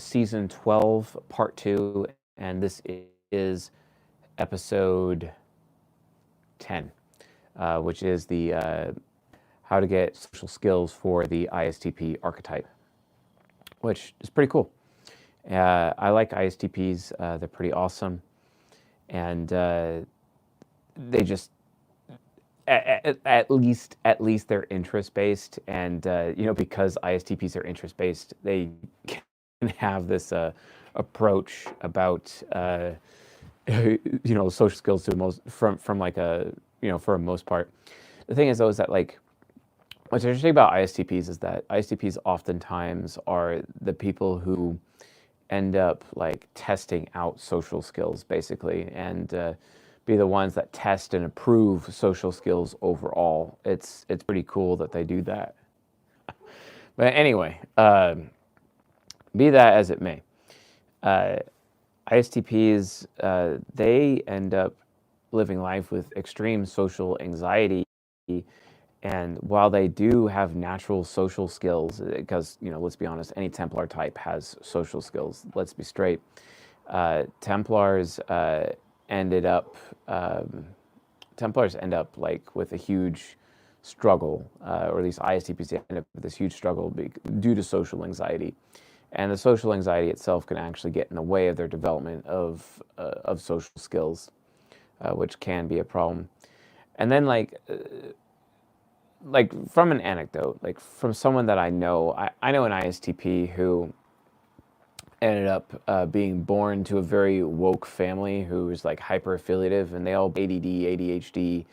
season 12, part 2, and this is episode 10, which is the how to get social skills for the ISTP archetype, which is pretty cool. I like ISTPs. They're pretty awesome, and they just at least they're interest based, and because ISTPs are interest based, they can have this approach about social skills to most from like a for the most part. The thing is though is that like what's interesting about ISTPs is that ISTPs oftentimes are the people who end up like testing out social skills basically, and be the ones that test and approve social skills overall. It's pretty cool that they do that. But anyway, be that as it may, ISTPs, they end up living life with extreme social anxiety. And while they do have natural social skills, because, let's be honest, any Templar type has social skills, let's be straight. Templars end up like with a huge struggle, or at least ISTPs end up with this huge struggle due to social anxiety. And the social anxiety itself can actually get in the way of their development of social skills, which can be a problem. And then like from an anecdote, like from someone that I know an ISTP who ended up being born to a very woke family who is like hyper affiliative, and they all ADD, ADHD,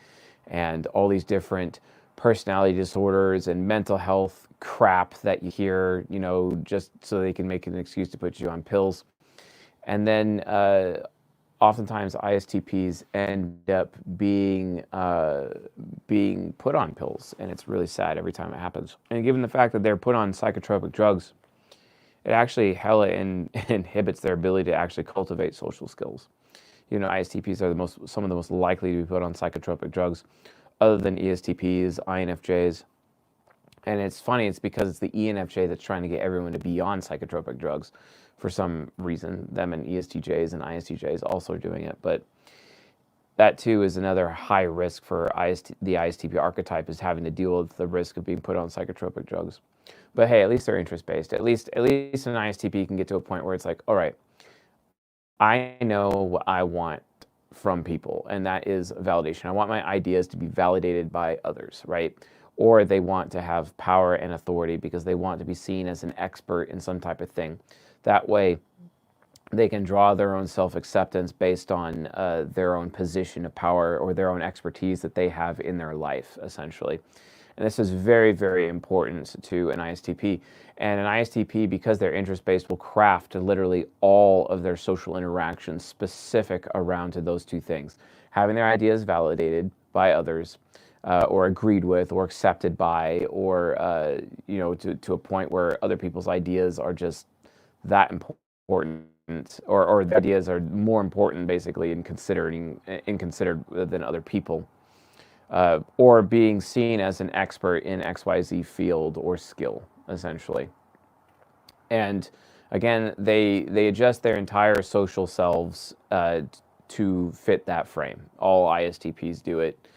and all these different personality disorders and mental health crap that you hear, just so they can make an excuse to put you on pills. And then oftentimes ISTPs end up being put on pills, and it's really sad every time it happens. And given the fact that they're put on psychotropic drugs, it actually hella inhibits their ability to actually cultivate social skills. ISTPs are some of the most likely to be put on psychotropic drugs, other than ESTPs, INFJs. And it's funny, it's because it's the ENFJ that's trying to get everyone to be on psychotropic drugs for some reason. Them and ESTJs and ISTJs also are doing it. But that too is another high risk for the ISTP archetype, is having to deal with the risk of being put on psychotropic drugs. But hey, at least they're interest-based. At least an ISTP can get to a point where it's like, all right, I know what I want from people, and that is validation. I want my ideas to be validated by others, right? Or they want to have power and authority because they want to be seen as an expert in some type of thing. That way, they can draw their own self-acceptance based on their own position of power or their own expertise that they have in their life, essentially. And this is very, very important to an ISTP. And an ISTP, because they're interest-based, will craft literally all of their social interactions specific around to those two things. Having their ideas validated by others, or agreed with, or accepted by, or to a point where other people's ideas are just that important, or the ideas are more important, basically, considered than other people. Or being seen as an expert in XYZ field or skill, essentially. And again, they adjust their entire social selves to fit that frame. All ISTPs do it.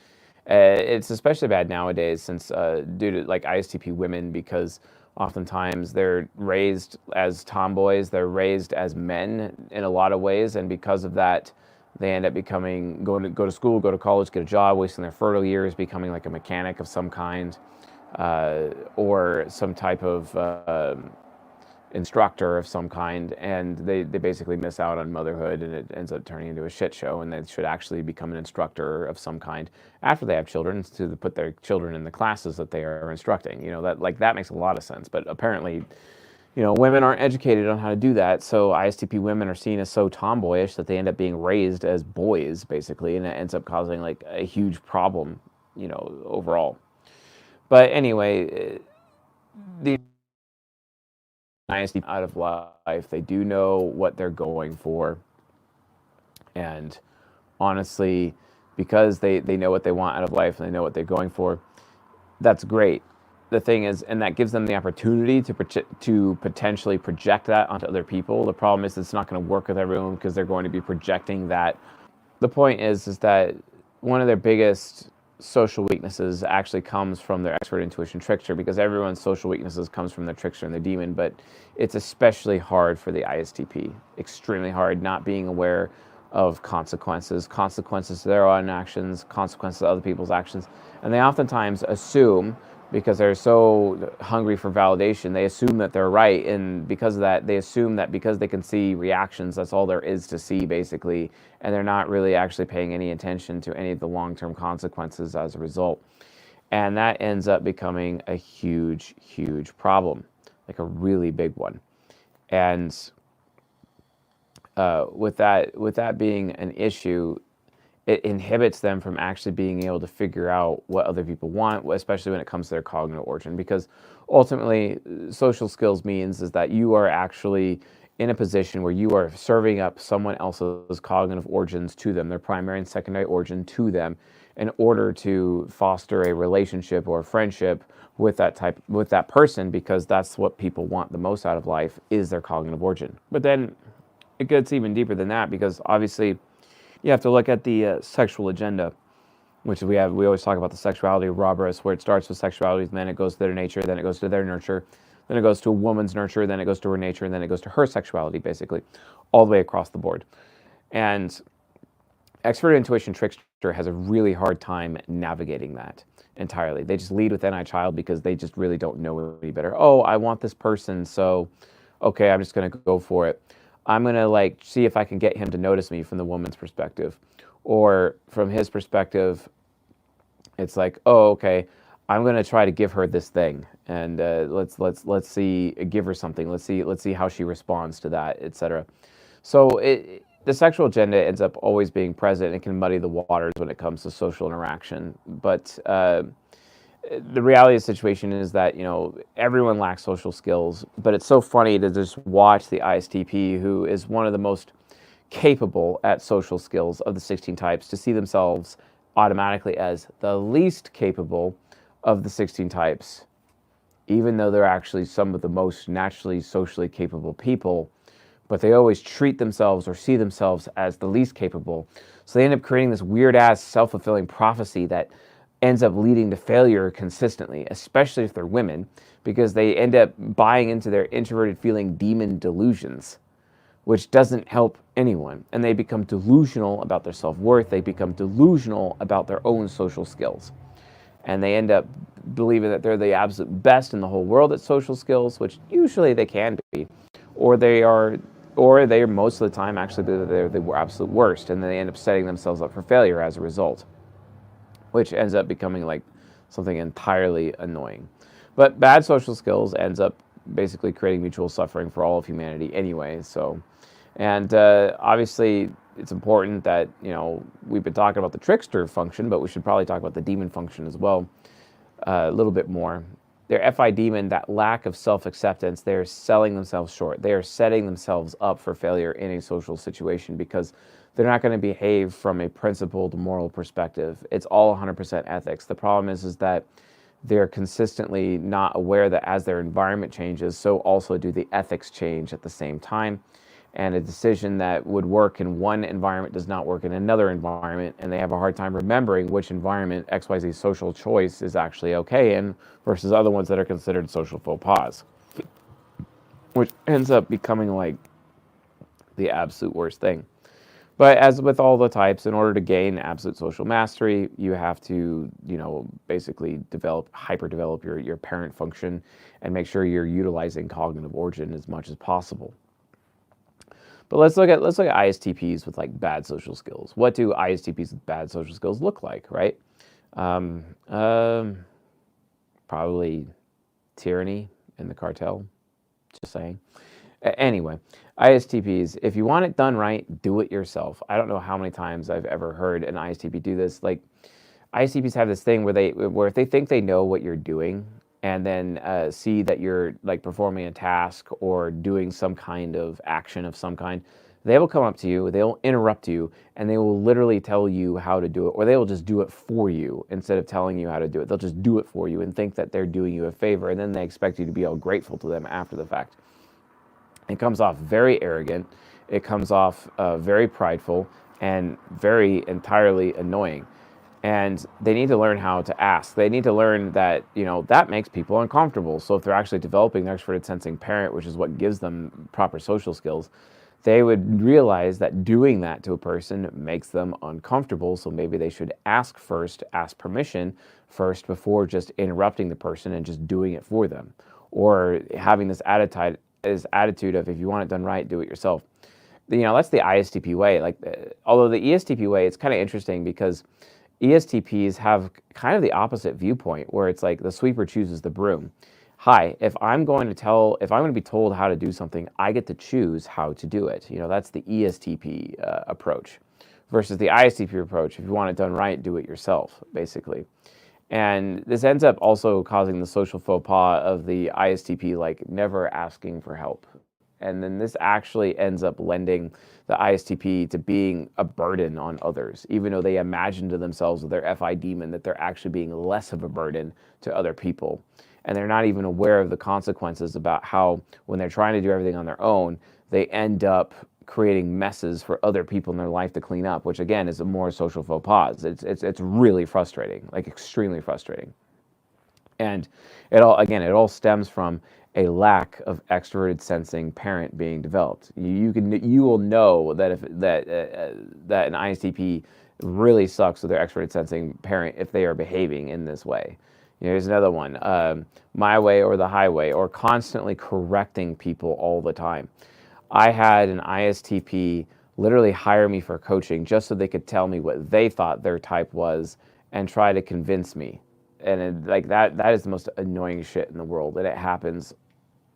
It's especially bad nowadays, since due to like ISTP women, because oftentimes they're raised as tomboys, they're raised as men in a lot of ways, and because of that, they end up go to school, go to college, get a job, wasting their fertile years becoming like a mechanic of some kind, or some type of instructor of some kind, and they basically miss out on motherhood, and it ends up turning into a shit show, and they should actually become an instructor of some kind after they have children, to put their children in the classes that they are instructing. That makes a lot of sense, but apparently women aren't educated on how to do that, so ISTP women are seen as so tomboyish that they end up being raised as boys, basically, and it ends up causing like a huge problem, overall. But anyway, the ISTP out of life, they do know what they're going for, and honestly, because they know what they want out of life and they know what they're going for, that's great. the thing is, and that gives them the opportunity to potentially project that onto other people. The problem is it's not going to work with everyone because they're going to be projecting that. The point is that one of their biggest social weaknesses actually comes from their expert intuition trickster, because everyone's social weaknesses comes from their trickster and their demon, but it's especially hard for the ISTP. Extremely hard, not being aware of consequences to their own actions, consequences to other people's actions. And they oftentimes assume, because they're so hungry for validation, they assume that they're right, and because of that, they assume that because they can see reactions, that's all there is to see, basically, and they're not really actually paying any attention to any of the long-term consequences as a result. And that ends up becoming a huge, huge problem, like a really big one. And with that being an issue, it inhibits them from actually being able to figure out what other people want, especially when it comes to their cognitive origin. Because ultimately, social skills means is that you are actually in a position where you are serving up someone else's cognitive origins to them, their primary and secondary origin to them, in order to foster a relationship or a friendship with that person, because that's what people want the most out of life, is their cognitive origin. But then it gets even deeper than that, because obviously you have to look at the sexual agenda, which we always talk about the sexuality of Roberts, where it starts with sexuality, then it goes to their nature, then it goes to their nurture, then it goes to a woman's nurture, then it goes to her nature, and then it goes to her sexuality, basically, all the way across the board. And expert intuition trickster has a really hard time navigating that entirely. They just lead with NI child because they just really don't know any better. Oh, I want this person, so okay, I'm just going to go for it. I'm going to see if I can get him to notice me from the woman's perspective. Or from his perspective, it's like, oh, okay, I'm going to try to give her this thing, and let's see, give her something. Let's see how she responds to that, etc. So the sexual agenda ends up always being present. It can muddy the waters when it comes to social interaction. But the reality of the situation is that, everyone lacks social skills, but it's so funny to just watch the ISTP, who is one of the most capable at social skills of the 16 types, to see themselves automatically as the least capable of the 16 types, even though they're actually some of the most naturally socially capable people, but they always treat themselves or see themselves as the least capable. So they end up creating this weird-ass self-fulfilling prophecy that ends up leading to failure consistently, especially if they're women, because they end up buying into their introverted feeling demon delusions, which doesn't help anyone. And they become delusional about their self-worth. They become delusional about their own social skills. And they end up believing that they're the absolute best in the whole world at social skills, which usually they can be, or they are most of the time actually they're the absolute worst, and they end up setting themselves up for failure as a result, which ends up becoming like something entirely annoying. But bad social skills ends up basically creating mutual suffering for all of humanity anyway. So, and obviously it's important that, we've been talking about the trickster function, but we should probably talk about the demon function as well a little bit more. Their FI demon, that lack of self-acceptance, they're selling themselves short. They are setting themselves up for failure in a social situation, because they're not going to behave from a principled moral perspective. It's all 100% ethics. The problem is that they're consistently not aware that as their environment changes, so also do the ethics change at the same time. And a decision that would work in one environment does not work in another environment, and they have a hard time remembering which environment XYZ social choice is actually okay in versus other ones that are considered social faux pas, which ends up becoming like the absolute worst thing. But as with all the types, in order to gain absolute social mastery, you have to, basically hyper-develop your parent function and make sure you're utilizing cognitive origin as much as possible. But let's look at ISTPs with like bad social skills. What do ISTPs with bad social skills look like, right? Probably tyranny in the cartel. Just saying. Anyway, ISTPs, if you want it done right, do it yourself. I don't know how many times I've ever heard an ISTP do this. Like, ISTPs have this thing where if they think they know what you're doing, and then see that you're like performing a task or doing some kind of action of some kind, They will come up to you, they'll interrupt you, and they will literally tell you how to do it, or they will just do it for you instead of telling you how to do it. They'll just do it for you and think that they're doing you a favor, and then they expect you to be all grateful to them after the fact. It comes off very arrogant. It comes off very prideful and very entirely annoying. And they need to learn how to ask. They need to learn that, that makes people uncomfortable. So if they're actually developing their extroverted sensing parent, which is what gives them proper social skills, they would realize that doing that to a person makes them uncomfortable. So maybe they should ask first, ask permission first before just interrupting the person and just doing it for them. Or having this attitude of, if you want it done right, do it yourself. That's the ISTP way. Although the ESTP way, it's kind of interesting because ESTPs have kind of the opposite viewpoint, where it's like the sweeper chooses the broom. Hi, if I'm going to be told how to do something, I get to choose how to do it. That's the ESTP approach versus the ISTP approach. If you want it done right, do it yourself, basically. And this ends up also causing the social faux pas of the ISTP, like never asking for help. And then this actually ends up lending the ISTP to being a burden on others, even though they imagine to themselves with their FI demon that they're actually being less of a burden to other people. And they're not even aware of the consequences about how, when they're trying to do everything on their own, they end up creating messes for other people in their life to clean up, which again is a more social faux pas. It's really frustrating, like extremely frustrating. And it all stems from a lack of extroverted sensing parent being developed. You will know that that an ISTP really sucks with their extroverted sensing parent if they are behaving in this way. Here's another one: my way or the highway, or constantly correcting people all the time. I had an ISTP literally hire me for coaching just so they could tell me what they thought their type was and try to convince me. And that is the most annoying shit in the world, and it happens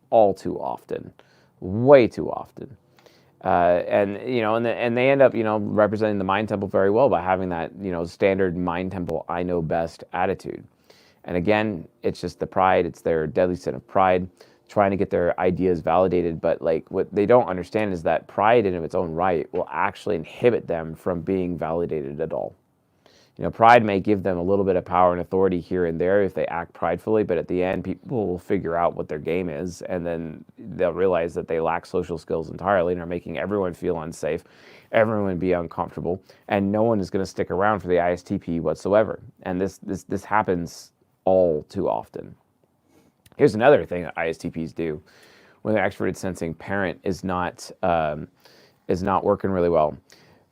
all too often, way too often. And they end up representing the mind temple very well by having that standard mind temple I know best attitude. And again, it's just the pride. It's their deadly sin of pride, trying to get their ideas validated. But what they don't understand is that pride in its own right will actually inhibit them from being validated at all. Pride may give them a little bit of power and authority here and there if they act pridefully, but at the end, people will figure out what their game is, and then they'll realize that they lack social skills entirely and are making everyone feel unsafe, everyone be uncomfortable, and no one is going to stick around for the ISTP whatsoever. And this happens all too often. Here's another thing that ISTPs do when their extroverted sensing parent is not working really well.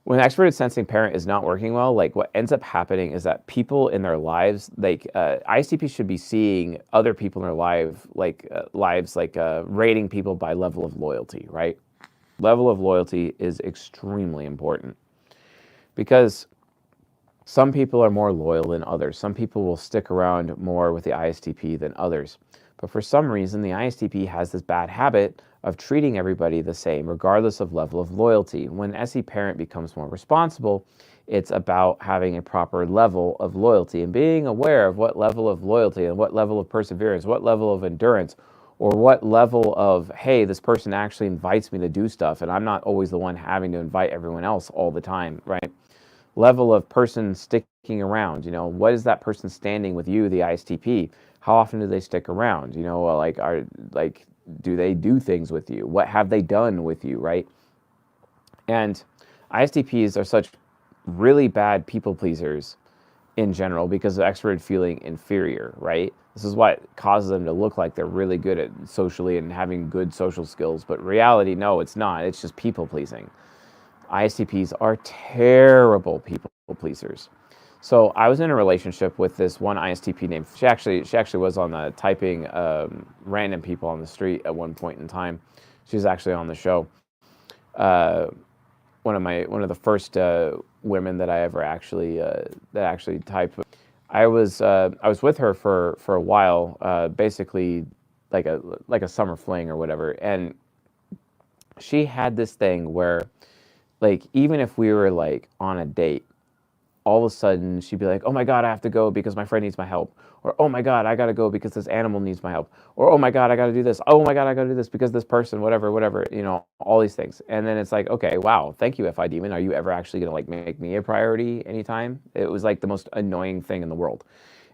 When an extroverted sensing parent is not working well, what ends up happening is that people in their lives, ISTPs should be seeing other people in their lives, rating people by level of loyalty, right? Level of loyalty is extremely important because some people are more loyal than others. Some people will stick around more with the ISTP than others. But for some reason, the ISTP has this bad habit of treating everybody the same, regardless of level of loyalty. When SE parent becomes more responsible, it's about having a proper level of loyalty and being aware of what level of loyalty and what level of perseverance, what level of endurance, or what level of, hey, this person actually invites me to do stuff and I'm not always the one having to invite everyone else all the time, right? Level of person sticking around, what is that person standing with you, the ISTP? How often do they stick around? Do they do things with you? What have they done with you, right? And ISTPs are such really bad people pleasers in general because of extroverted feeling inferior, right? This is what causes them to look like they're really good at socially and having good social skills. But reality, no, it's not. It's just people pleasing. ISTPs are terrible people pleasers. So I was in a relationship with this one ISTP named, she actually was on the typing random people on the street at one point in time. She was actually on the show. One of the first women that I ever actually typed. I was with her for a while, basically like a summer fling or whatever, and she had this thing where, even if we were on a date, all of a sudden she'd be like, oh my God, I have to go because my friend needs my help. Or, oh my God, I got to go because this animal needs my help. Or, oh my God, I got to do this. Oh my God, I got to do this because this person, whatever, all these things. And then it's like, okay, wow, thank you, FI Demon. Are you ever actually going to like make me a priority anytime? It was like the most annoying thing in the world.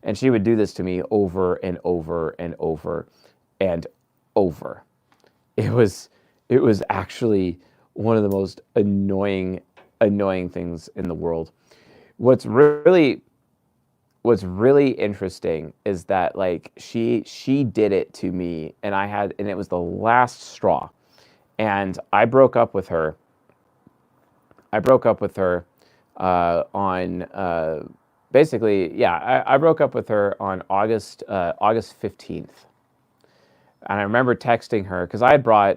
And she would do this to me over and over and over and over. It was actually one of the most annoying things in the world. What's really interesting is that like she did it to me, and it was the last straw, and I broke up with her. On basically, yeah, I broke up with her on August 15th. And I remember texting her because I had brought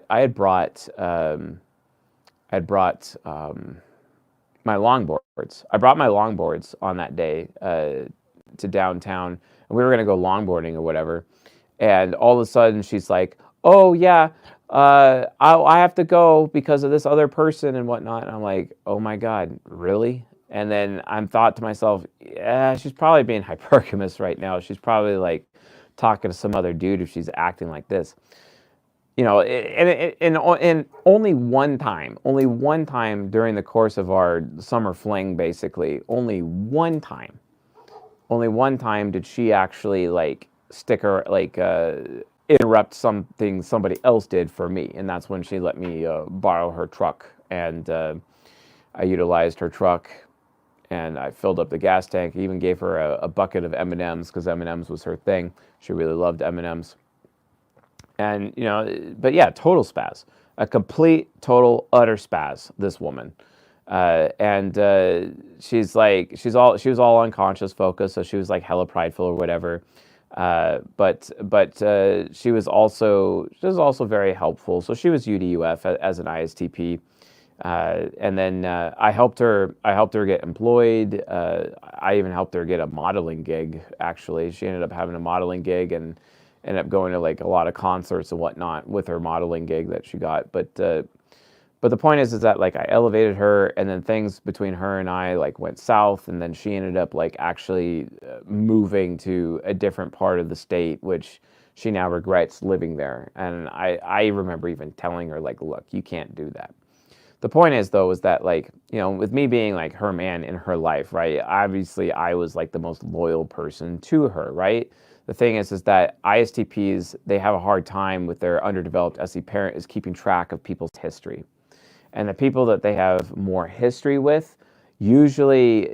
my longboards. I brought my longboards on that day to downtown, and we were gonna go longboarding or whatever. And all of a sudden, she's like, "Oh yeah, I have to go because of this other person and whatnot." And I'm like, "Oh my God, really?" And then I'm thought to myself, "Yeah, she's probably being hypergamous right now. She's probably like talking to some other dude if she's acting like this." And only one time during the course of our summer fling, basically, only one time did she actually like interrupt something somebody else did for me, and that's when she let me borrow her truck, and I utilized her truck, and I filled up the gas tank. I even gave her a bucket of M&Ms because M&Ms was her thing. She really loved M&Ms. And, but yeah, total spaz. A complete, total, utter spaz, this woman. And she was all unconscious focused, so she was like hella prideful or whatever. But she was also very helpful. So she was UDUF as an ISTP. And then I helped her get employed. I even helped her get a modeling gig, actually. She ended up having a modeling gig and ended up going to like a lot of concerts and whatnot with her modeling gig that she got. But the point is that like I elevated her, and then things between her and I like went south, and then she ended up like actually moving to a different part of the state, which she now regrets living there. And I remember even telling her like, look, you can't do that. The point is, though, is that, like, with me being, like, her man in her life, right, obviously I was, like, the most loyal person to her, right? The thing is that ISTPs, they have a hard time with their underdeveloped SE parent is keeping track of people's history. And the people that they have more history with, usually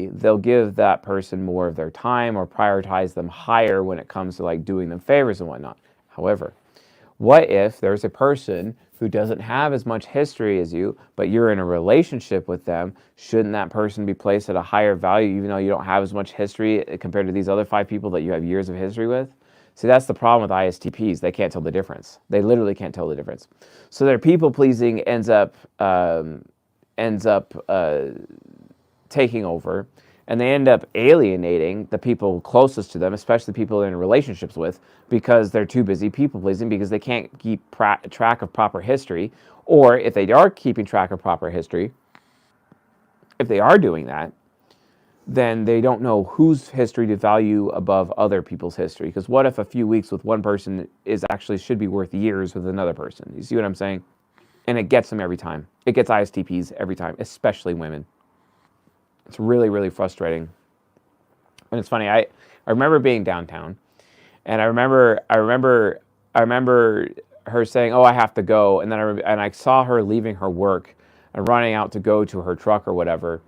they'll give that person more of their time or prioritize them higher when it comes to, like, doing them favors and whatnot. However, what if there's a person who doesn't have as much history as you, but you're in a relationship with them? Shouldn't that person be placed at a higher value even though you don't have as much history compared to these other 5 people that you have years of history with? See, that's the problem with ISTPs. They can't tell the difference. They literally can't tell the difference. So their people pleasing ends up taking over, and they end up alienating the people closest to them, especially the people they're in relationships with, because they're too busy people pleasing, because they can't keep track of proper history. Or if they are keeping track of proper history, if they are doing that, then they don't know whose history to value above other people's history. Because what if a few weeks with one person should be worth years with another person? You see what I'm saying? And it gets them every time. It gets ISTPs every time, especially women. It's really, really frustrating. And it's funny, I remember being downtown, and I remember her saying, "Oh, I have to go," and then I saw her leaving her work and running out to go to her truck or whatever,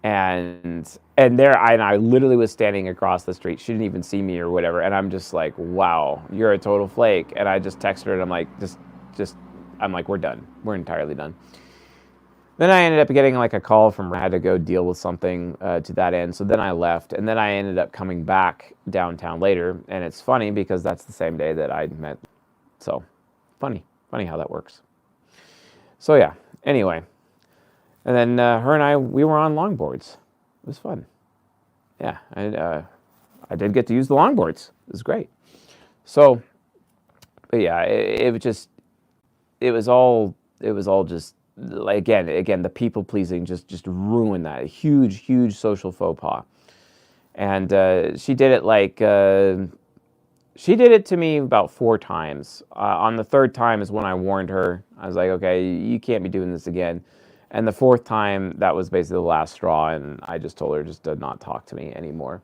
and I literally was standing across the street. She didn't even see me or whatever, and I'm just like, "Wow, you're a total flake." And I just texted her, and I'm like, I'm like, "We're done. We're entirely done." Then I ended up getting like a call from, I had to go deal with something to that end. So then I left, and then I ended up coming back downtown later. And it's funny because that's the same day that I met. So funny how that works. So yeah, anyway. And then her and I, we were on longboards. It was fun. Yeah, I did get to use the longboards. It was great. So, but yeah, it was all just like again, the people pleasing just ruined that. A huge social faux pas. And she did it she did it to me about 4 times. On the third time is when I warned her. I was like, okay, you can't be doing this again. And the fourth time, that was basically the last straw, and I just told her just to not talk to me anymore.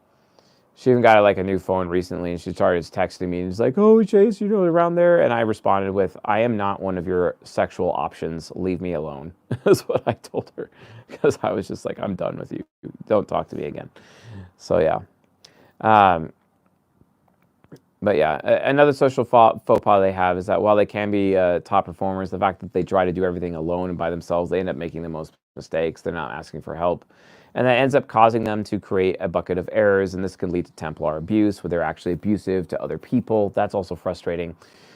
She even got like a new phone recently, and she started texting me, and she's like, "Oh, Chase, around there." And I responded with, "I am not one of your sexual options. Leave me alone." That's what I told her, because I was just like, "I'm done with you. Don't talk to me again." So yeah. Um, but yeah, another social faux pas they have is that while they can be top performers, the fact that they try to do everything alone and by themselves, they end up making the most mistakes. They're not asking for help. And that ends up causing them to create a bucket of errors, and this can lead to Templar abuse, where they're actually abusive to other people. That's also frustrating,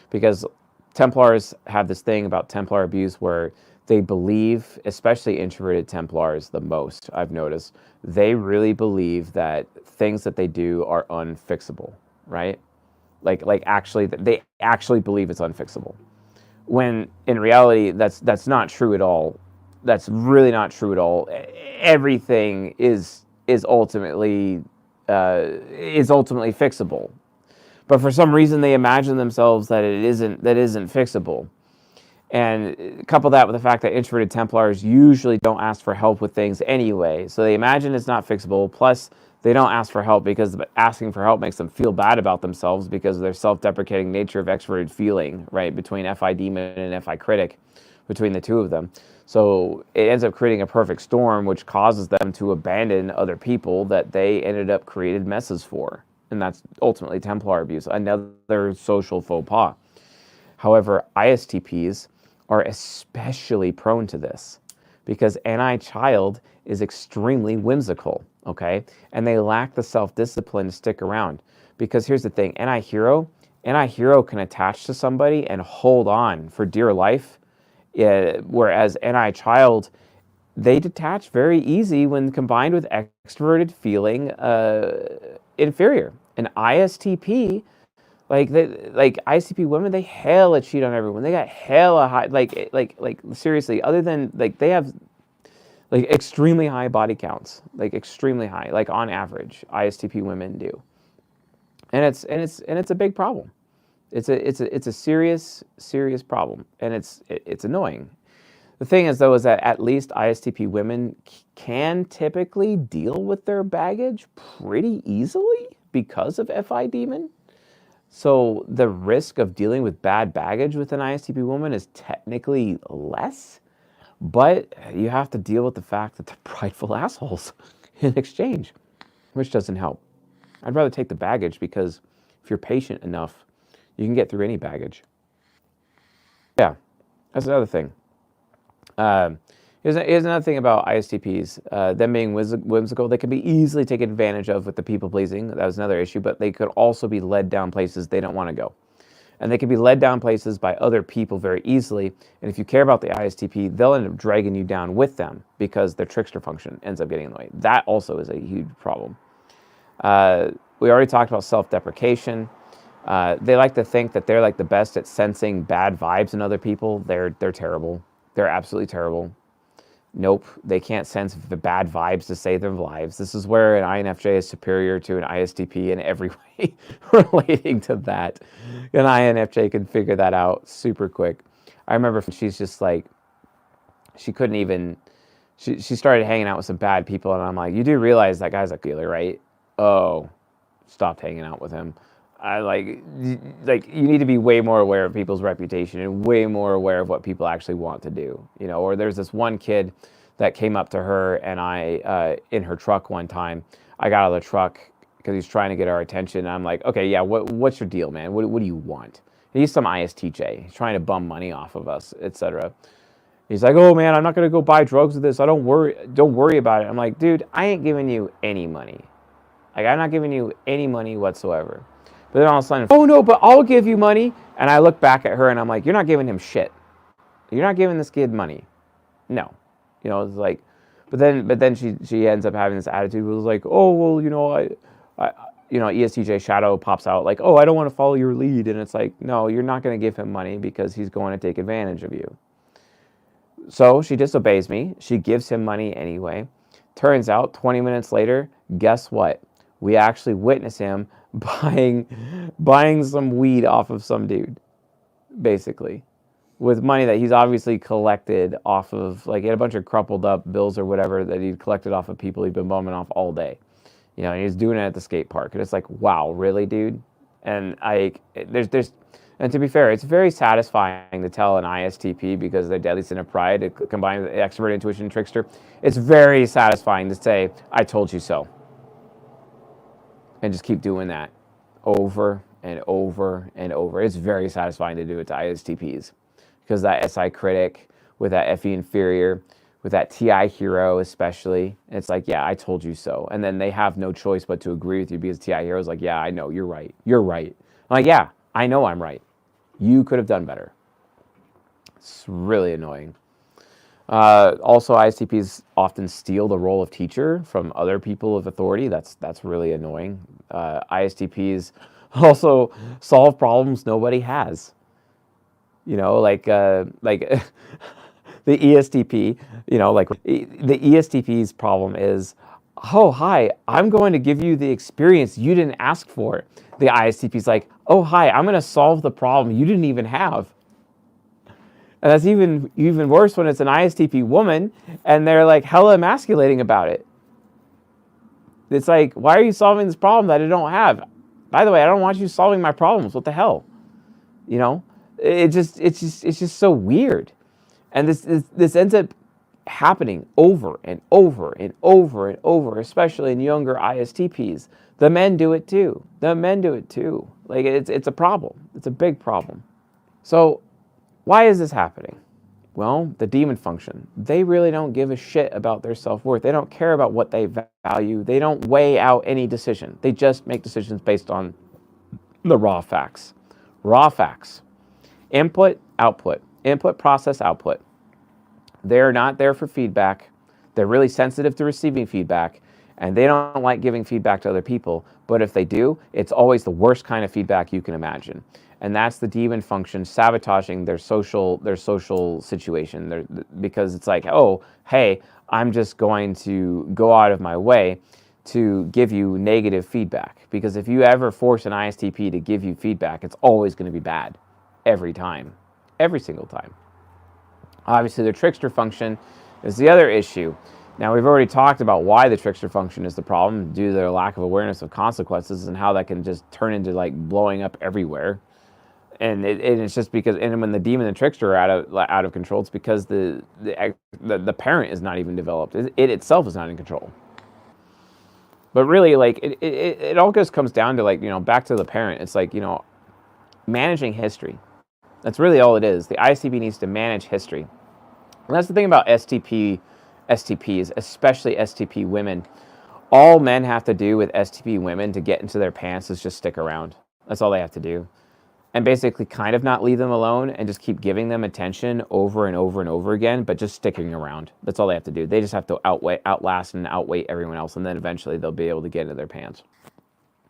because Templars have this thing about Templar abuse where they believe, especially introverted Templars the most, I've noticed, they really believe that things that they do are unfixable, right? Like actually, they actually believe it's unfixable. When in reality, that's not true at all. That's really not true at all. Everything is ultimately fixable. But for some reason, they imagine themselves that it isn't fixable. And couple that with the fact that introverted Templars usually don't ask for help with things anyway. So they imagine it's not fixable. Plus, they don't ask for help because asking for help makes them feel bad about themselves because of their self-deprecating nature of extroverted feeling, right? Between FI demon and FI critic, between the two of them. So it ends up creating a perfect storm, which causes them to abandon other people that they ended up created messes for. And that's ultimately Templar abuse, another social faux pas. However, ISTPs are especially prone to this because NI child is extremely whimsical, okay? And they lack the self-discipline to stick around. Because here's the thing, NI hero can attach to somebody and hold on for dear life, whereas NI child, they detach very easy when combined with extroverted feeling inferior. An ISTP, like ICP women, they hella cheat on everyone. They got hella high, like seriously. Other than like they have like extremely high body counts, like extremely high, like on average, ISTP women do, and it's a big problem. It's a serious problem, and it's annoying. The thing is though is that at least ISTP women can typically deal with their baggage pretty easily because of FI demon. So the risk of dealing with bad baggage with an ISTP woman is technically less, but you have to deal with the fact that they're prideful assholes in exchange, which doesn't help. I'd rather take the baggage because if you're patient enough, you can get through any baggage. Yeah, that's another thing. Here's another thing about ISTPs. Them being whimsical, they can be easily taken advantage of with the people pleasing. That was another issue, but they could also be led down places they don't want to go. And they can be led down places by other people very easily. And if you care about the ISTP, they'll end up dragging you down with them because their trickster function ends up getting in the way. That also is a huge problem. We already talked about self-deprecation. They like to think that they're like the best at sensing bad vibes in other people. They're terrible. They're absolutely terrible. Nope, they can't sense the bad vibes to save their lives. This is where an INFJ is superior to an ISTP in every way relating to that. An INFJ can figure that out super quick. I remember she's just like, she couldn't even, she started hanging out with some bad people, and I'm like, you do realize that guy's a dealer, right? Oh, stopped hanging out with him. I like you need to be way more aware of people's reputation and way more aware of what people actually want to do, or there's this one kid that came up to her, and I in her truck one time, I got out of the truck because he's trying to get our attention, and I'm like, okay, yeah, what's your deal, man? What do you want? And he's some ISTJ, he's trying to bum money off of us, etc. He's like, oh man, I'm not gonna go buy drugs with this. Don't worry about it. I'm like, dude, I ain't giving you any money. Like, I'm not giving you any money whatsoever. But then all of a sudden, oh no, but I'll give you money. And I look back at her and I'm like, you're not giving him shit. You're not giving this kid money. No. It's like, but then she ends up having this attitude where it's like, oh, well, I ESTJ shadow pops out like, oh, I don't want to follow your lead. And it's like, no, you're not going to give him money because he's going to take advantage of you. So she disobeys me. She gives him money anyway. Turns out 20 minutes later, guess what? We actually witness him buying some weed off of some dude, basically, with money that he's obviously collected off of, like, he had a bunch of crumpled up bills or whatever that he'd collected off of people he'd been bumming off all day. And he was doing it at the skate park. And it's like, wow, really, dude? And and to be fair, it's very satisfying to tell an ISTP, because their deadly sin of pride, it combines extrovert, intuition, trickster. It's very satisfying to say, I told you so. And just keep doing that over and over and over. It's very satisfying to do it to ISTPs, because that SI critic with that FE inferior, with that TI hero especially, it's like, yeah, I told you so. And then they have no choice but to agree with you, because TI hero is like, yeah, I know, you're right. You're right. I'm like, yeah, I know I'm right. You could have done better. It's really annoying. Also, ISTPs often steal the role of teacher from other people of authority. That's really annoying. ISTPs also solve problems nobody has. Like the ESTP. Like the ESTP's problem is, oh hi, I'm going to give you the experience you didn't ask for. The ISTP's like, oh hi, I'm going to solve the problem you didn't even have. And that's even worse when it's an ISTP woman and they're like hella emasculating about it. It's like, why are you solving this problem that I don't have? By the way, I don't want you solving my problems. What the hell? It's just so weird. And this ends up happening over and over and over and over, especially in younger ISTPs. The men do it too. Like, it's a problem. It's a big problem. So why is this happening? Well, the demon function. They really don't give a shit about their self-worth. They don't care about what they value. They don't weigh out any decision. They just make decisions based on the raw facts. Raw facts. Input, output. Input, process, output. They're not there for feedback. They're really sensitive to receiving feedback, and they don't like giving feedback to other people. But if they do, it's always the worst kind of feedback you can imagine. And that's the demon function sabotaging their social situation. Because it's like, oh, hey, I'm just going to go out of my way to give you negative feedback. Because if you ever force an ISTP to give you feedback, it's always going to be bad. Every time. Every single time. Obviously, the trickster function is the other issue. Now, we've already talked about why the trickster function is the problem due to their lack of awareness of consequences and how that can just turn into like blowing up everywhere. And it's just because, and when the demon and the trickster are out of control, it's because the parent is not even developed. It itself is not in control. But really, like, it all just comes down to, like, back to the parent. It's like, managing history. That's really all it is. The ISTP needs to manage history. And that's the thing about STPs, especially STP women. All men have to do with STP women to get into their pants is just stick around. That's all they have to do. And basically kind of not leave them alone and just keep giving them attention over and over and over again, but just sticking around. That's all they have to do. They just have to outlast and outweigh everyone else, and then eventually they'll be able to get into their pants.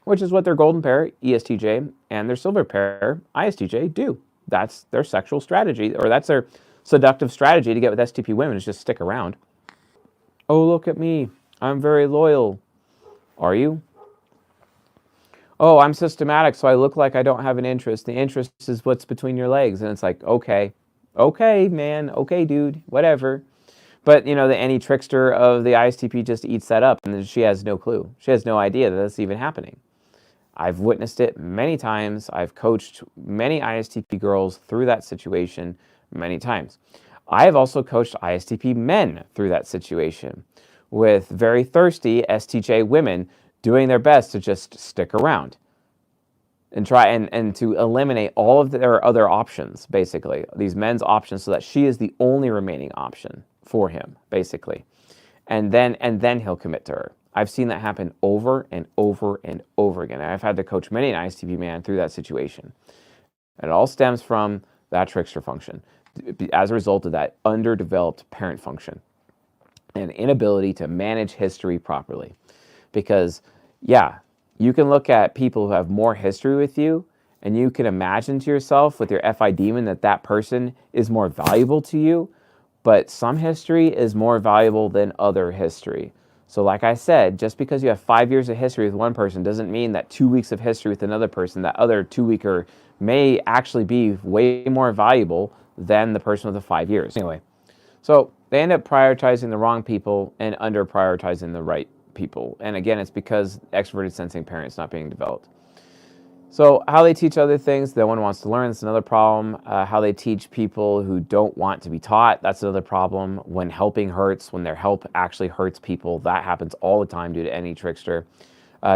Which is what their golden pair, ESTJ, and their silver pair, ISTJ, do. That's their sexual strategy, or that's their seductive strategy to get with STP women, is just stick around. Oh, look at me. I'm very loyal. Are you? Oh, I'm systematic, so I look like I don't have an interest. The interest is what's between your legs. And it's like, okay, man, okay, dude, whatever. But, any trickster of the ISTP just eats that up, and she has no clue. She has no idea that that's even happening. I've witnessed it many times. I've coached many ISTP girls through that situation many times. I have also coached ISTP men through that situation with very thirsty STJ women doing their best to just stick around and try and to eliminate all of their other options, basically, these men's options, so that she is the only remaining option for him, basically. And then he'll commit to her. I've seen that happen over and over and over again. I've had to coach many an ISTP man through that situation. And it all stems from that trickster function as a result of that underdeveloped parent function and inability to manage history properly. Because, yeah, you can look at people who have more history with you, and you can imagine to yourself with your FI demon that person is more valuable to you, but some history is more valuable than other history. So like I said, just because you have 5 years of history with one person doesn't mean that 2 weeks of history with another person, that other 2-weeker may actually be way more valuable than the person with the 5 years. Anyway, so they end up prioritizing the wrong people and under prioritizing the right people. And again, it's because extroverted sensing parents not being developed. So how they teach other things, no one wants to learn, that's another problem. How they teach people who don't want to be taught, that's another problem. When helping hurts, when their help actually hurts people, that happens all the time due to any trickster.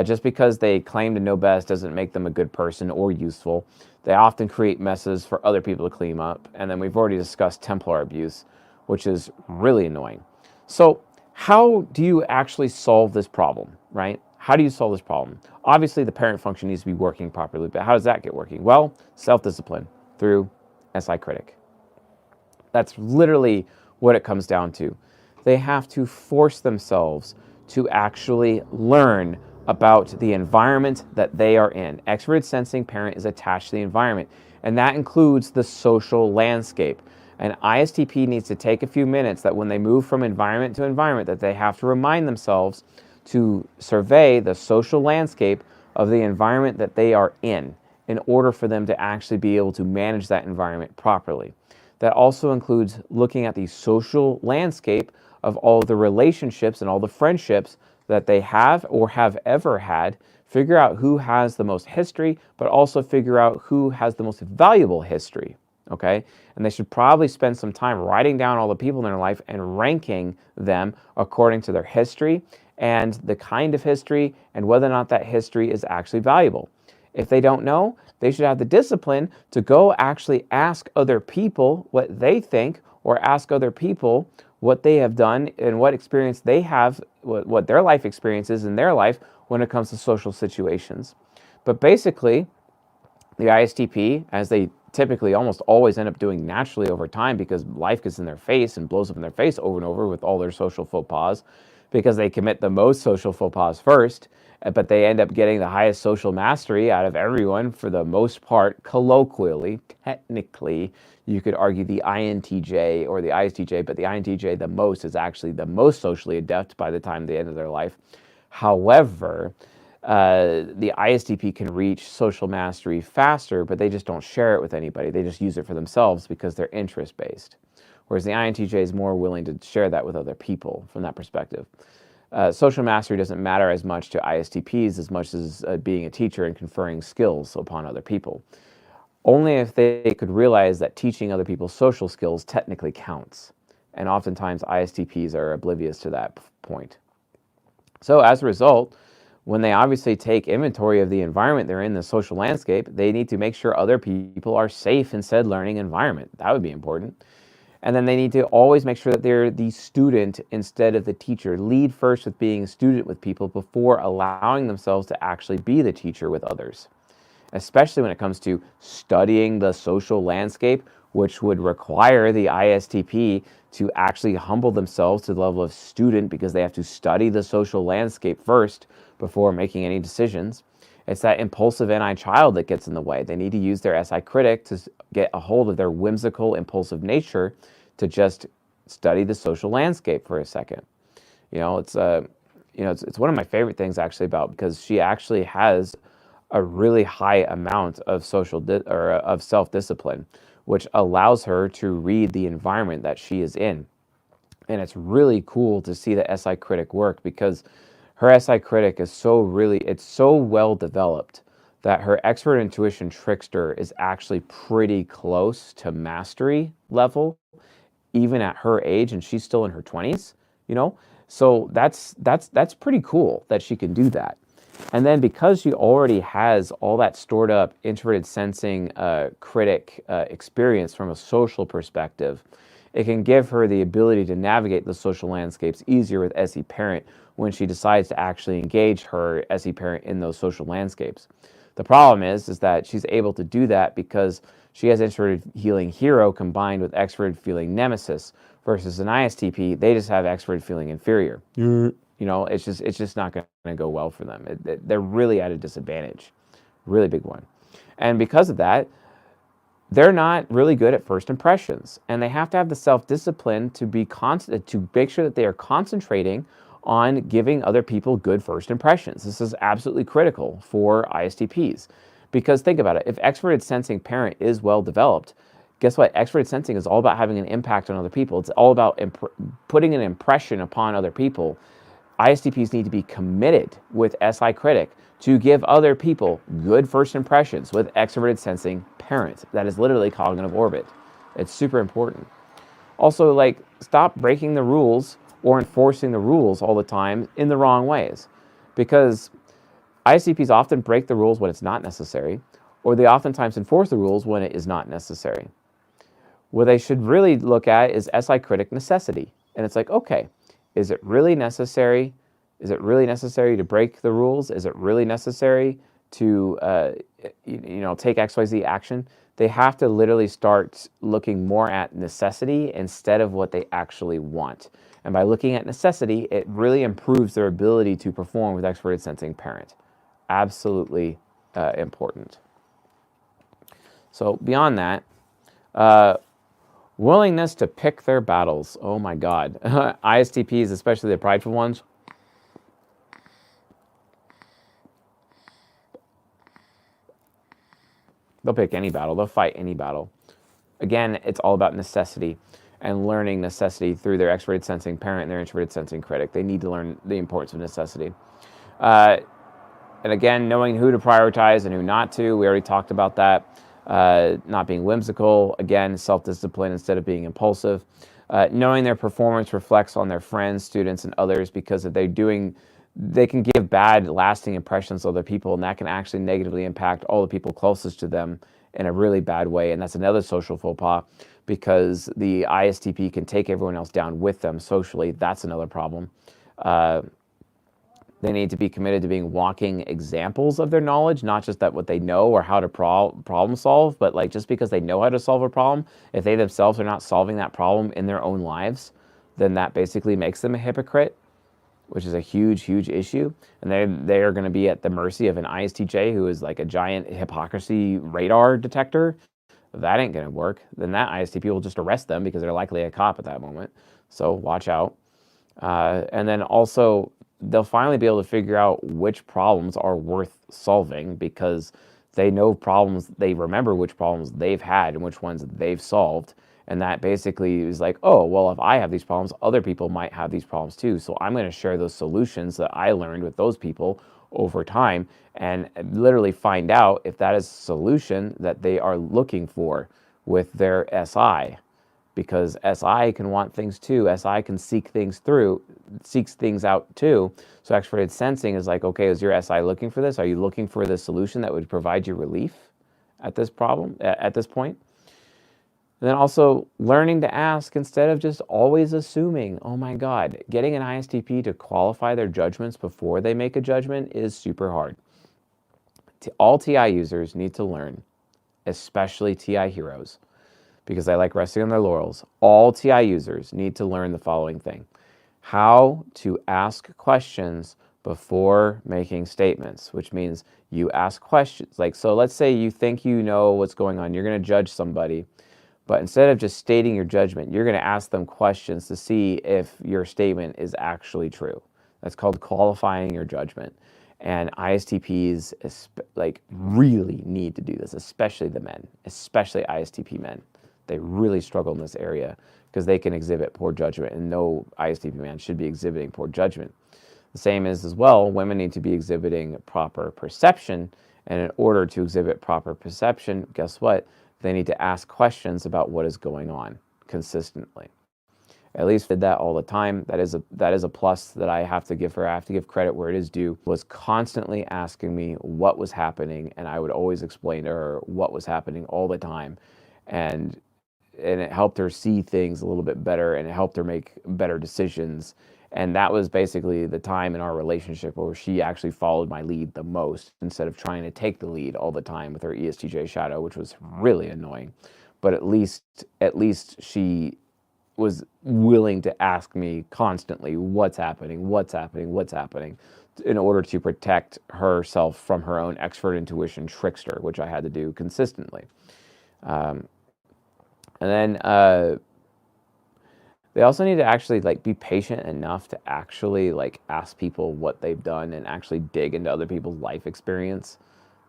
Just because they claim to know best doesn't make them a good person or useful. They often create messes for other people to clean up. And then we've already discussed Templar abuse, which is really annoying. So how do you actually solve this problem, right? How do you solve this problem? Obviously, the parent function needs to be working properly, but how does that get working? Well, self-discipline through SI critic. That's literally what it comes down to. They have to force themselves to actually learn about the environment that they are in. Extroverted sensing parent is attached to the environment, and that includes the social landscape. An ISTP needs to take a few minutes that when they move from environment to environment, that they have to remind themselves to survey the social landscape of the environment that they are in order for them to actually be able to manage that environment properly. That also includes looking at the social landscape of all the relationships and all the friendships that they have or have ever had, figure out who has the most history, but also figure out who has the most valuable history, okay? And they should probably spend some time writing down all the people in their life and ranking them according to their history and the kind of history and whether or not that history is actually valuable. If they don't know, they should have the discipline to go actually ask other people what they think, or ask other people what they have done and what experience they have, what their life experience is in their life when it comes to social situations. But basically, the ISTP, as they typically almost always end up doing naturally over time because life gets in their face and blows up in their face over and over with all their social faux pas, because they commit the most social faux pas first, but they end up getting the highest social mastery out of everyone for the most part, colloquially. Technically, you could argue the INTJ or the ISTJ, but the INTJ the most is actually the most socially adept by the time they end of their life. However, the ISTP can reach social mastery faster, but they just don't share it with anybody. They just use it for themselves because they're interest-based. Whereas the INTJ is more willing to share that with other people from that perspective. Social mastery doesn't matter as much to ISTPs as much as being a teacher and conferring skills upon other people. Only if they could realize that teaching other people social skills technically counts. And oftentimes ISTPs are oblivious to that point. So as a result, when they obviously take inventory of the environment they're in, the social landscape, they need to make sure other people are safe in said learning environment. That would be important. And then they need to always make sure that they're the student instead of the teacher. Lead first with being a student with people before allowing themselves to actually be the teacher with others. Especially when it comes to studying the social landscape, which would require the ISTP to actually humble themselves to the level of student because they have to study the social landscape first before making any decisions. It's that impulsive NI child that gets in the way. They need to use their SI critic to get a hold of their whimsical, impulsive nature to just study the social landscape for a second. It's one of my favorite things actually about, because she actually has a really high amount of of self-discipline, which allows her to read the environment that she is in. And it's really cool to see the SI critic work, because her SI critic is it's so well developed that her expert intuition trickster is actually pretty close to mastery level, even at her age, and she's still in her 20s, So that's pretty cool that she can do that. And then because she already has all that stored up introverted sensing critic experience from a social perspective, it can give her the ability to navigate the social landscapes easier with SE parent when she decides to actually engage her SE parent in those social landscapes. The problem is that she's able to do that because she has introverted healing hero combined with extroverted feeling nemesis, versus an ISTP, they just have extroverted feeling inferior. It's just not going to go well for them. They're really at a disadvantage, really big one. And because of that, they're not really good at first impressions, and they have to have the self-discipline to be constant, to make sure that they are concentrating on giving other people good first impressions. This is absolutely critical for ISTPs, because think about it, if extroverted sensing parent is well developed, guess what? Extroverted sensing is all about having an impact on other people. It's all about putting an impression upon other people. ISTPs need to be committed with SI critic to give other people good first impressions with extroverted sensing parents. That is literally cognitive orbit. It's super important. Also, like, stop breaking the rules or enforcing the rules all the time in the wrong ways, because ISTPs often break the rules when it's not necessary, or they oftentimes enforce the rules when it is not necessary. What they should really look at is SI critic necessity. And it's like, okay, is it really necessary? Is it really necessary to break the rules? Is it really necessary to take XYZ action? They have to literally start looking more at necessity instead of what they actually want. And by looking at necessity, it really improves their ability to perform with extroverted sensing parent. Absolutely important. So beyond that, willingness to pick their battles. Oh my God. ISTPs, especially the prideful ones, they'll pick any battle. They'll fight any battle. Again, it's all about necessity and learning necessity through their extroverted sensing parent and their introverted sensing critic. They need to learn the importance of necessity. And again, knowing who to prioritize and who not to. We already talked about that. Not being whimsical. Again, self-discipline instead of being impulsive. Knowing their performance reflects on their friends, students, and others, because if they're doing, they can give bad, lasting impressions to other people, and that can actually negatively impact all the people closest to them in a really bad way. And that's another social faux pas, because the ISTP can take everyone else down with them socially. That's another problem. They need to be committed to being walking examples of their knowledge, not just that what they know or how to problem solve, but like just because they know how to solve a problem, if they themselves are not solving that problem in their own lives, then that basically makes them a hypocrite, which is a huge, huge issue. And they are going to be at the mercy of an ISTJ who is like a giant hypocrisy radar detector. If that ain't going to work, then that ISTP will just arrest them because they're likely a cop at that moment. So watch out. And then also, they'll finally be able to figure out which problems are worth solving, because they know problems, they remember which problems they've had and which ones they've solved. And that basically is like, oh, well, if I have these problems, other people might have these problems too. So I'm going to share those solutions that I learned with those people over time and literally find out if that is a solution that they are looking for with their SI. Because SI can want things too. SI can seeks things out too. So extroverted sensing is like, okay, is your SI looking for this? Are you looking for the solution that would provide you relief at this problem, at this point? And then also learning to ask instead of just always assuming. Oh my God, getting an ISTP to qualify their judgments before they make a judgment is super hard. All TI users need to learn, especially TI heroes, because they like resting on their laurels. All TI users need to learn the following thing: how to ask questions before making statements, which means you ask questions. Like, so let's say you think you know what's going on. You're going to judge somebody, but instead of just stating your judgment, you're going to ask them questions to see if your statement is actually true. That's called qualifying your judgment. And ISTPs like really need to do this, especially the men, especially ISTP men. They really struggle in this area because they can exhibit poor judgment, and no ISTP man should be exhibiting poor judgment. The same is as well, women need to be exhibiting proper perception, and in order to exhibit proper perception, guess what? They need to ask questions about what is going on consistently. At least did that all the time. That is a plus that I have to give her. I have to give credit where it is due. Was constantly asking me what was happening, and I would always explain to her what was happening all the time. And it helped her see things a little bit better, and it helped her make better decisions. And that was basically the time in our relationship where she actually followed my lead the most, instead of trying to take the lead all the time with her ESTJ shadow, which was really annoying. But at least she was willing to ask me constantly, what's happening, what's happening, what's happening, in order to protect herself from her own expert intuition trickster, which I had to do consistently. And then they also need to actually like be patient enough to actually like ask people what they've done and actually dig into other people's life experience.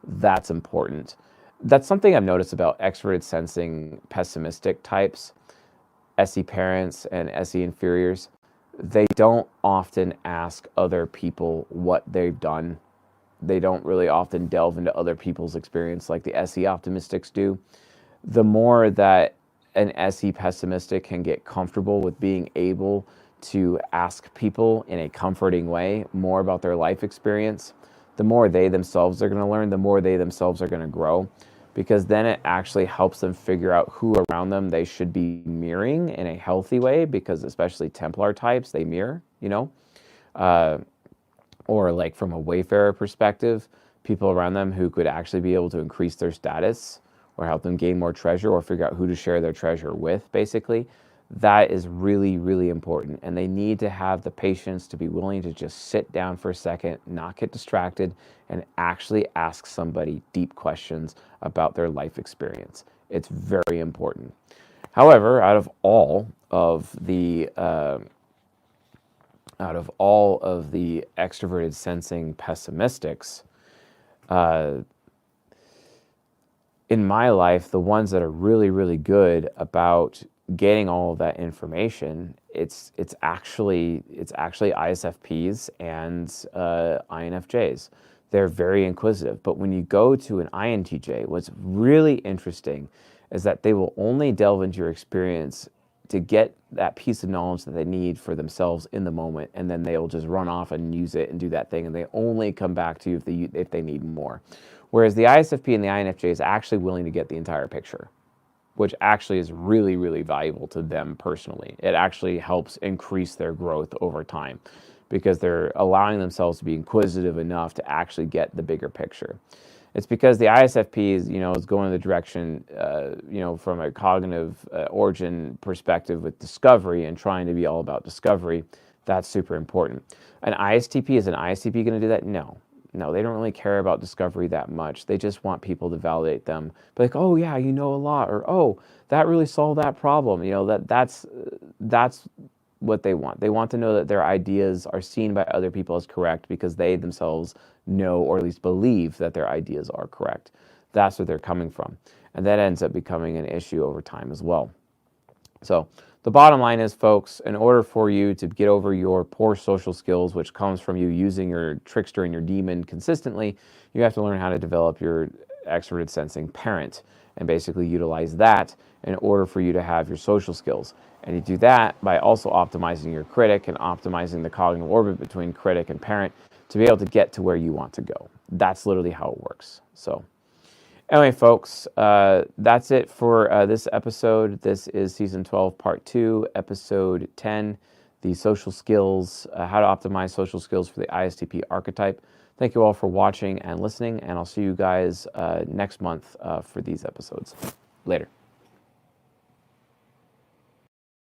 That's important. That's something I've noticed about extroverted sensing pessimistic types, SE parents and SE inferiors. They don't often ask other people what they've done. They don't really often delve into other people's experience like the SE optimistics do. The more that an SE pessimistic can get comfortable with being able to ask people in a comforting way more about their life experience, the more they themselves are going to learn, the more they themselves are going to grow, because then it actually helps them figure out who around them they should be mirroring in a healthy way, because especially Templar types, they mirror, or like from a Wayfarer perspective, people around them who could actually be able to increase their status or help them gain more treasure or figure out who to share their treasure with, basically. That is really, really important. And they need to have the patience to be willing to just sit down for a second, not get distracted, and actually ask somebody deep questions about their life experience. It's very important. However, out of all of the extroverted sensing pessimistics, in my life, the ones that are really, really good about getting all of that information, it's actually ISFPs and INFJs. They're very inquisitive. But when you go to an INTJ, what's really interesting is that they will only delve into your experience to get that piece of knowledge that they need for themselves in the moment, and then they'll just run off and use it and do that thing, and they only come back to you if they need more. Whereas the ISFP and the INFJ is actually willing to get the entire picture, which actually is really, really valuable to them personally. It actually helps increase their growth over time because they're allowing themselves to be inquisitive enough to actually get the bigger picture. It's because the ISFP is going in the direction, from a cognitive origin perspective with discovery and trying to be all about discovery. That's super important. Is an ISTP going to do that? No, they don't really care about discovery that much. They just want people to validate them. But like, oh yeah, you know a lot, or oh, that really solved that problem. That's what they want. They want to know that their ideas are seen by other people as correct because they themselves know, or at least believe, that their ideas are correct. That's where they're coming from. And that ends up becoming an issue over time as well. So the bottom line is, folks, in order for you to get over your poor social skills, which comes from you using your trickster and your demon consistently, you have to learn how to develop your extroverted sensing parent and basically utilize that in order for you to have your social skills. And you do that by also optimizing your critic and optimizing the cognitive orbit between critic and parent to be able to get to where you want to go. That's literally how it works. So anyway, folks, that's it for this episode. This is Season 12, Part 2, Episode 10, the social skills, how to optimize social skills for the ISTP archetype. Thank you all for watching and listening, and I'll see you guys next month for these episodes. Later.